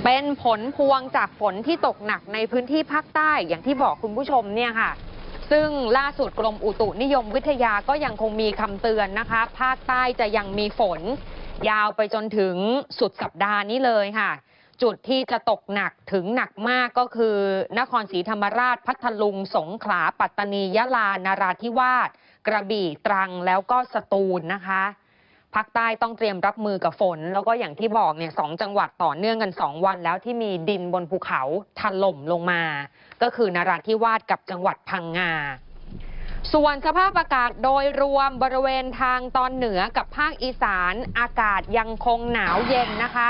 เป็นผลพวงจากฝนที่ตกหนักในพื้นที่ภาคใต้อย่างที่บอกคุณผู้ชมเนี่ยค่ะซึ่งล่าสุดกรมอุตุนิยมวิทยาก็ยังคงมีคำเตือนนะคะภาคใต้จะยังมีฝนยาวไปจนถึงสุดสัปดาห์นี้เลยค่ะจุดที่จะตกหนักถึงหนักมากก็คือนครศรีธรรมราชพัทลุงสงขลาปัตตานียะลานราธิวาสกระบี่ตรังแล้วก็สตูลนะคะภาคใต้ต้องเตรียมรับมือกับฝนแล้วก็อย่างที่บอกเนี่ย2 จังหวัดต่อเนื่องกัน2 วันแล้วที่มีดินบนภูเขาถล่มลงมาก็คือนราธิวาสกับจังหวัดพังงาส่วนสภาพอากาศโดยรวมบริเวณทางตอนเหนือกับภาคอีสานอากาศยังคงหนาวเย็นนะคะ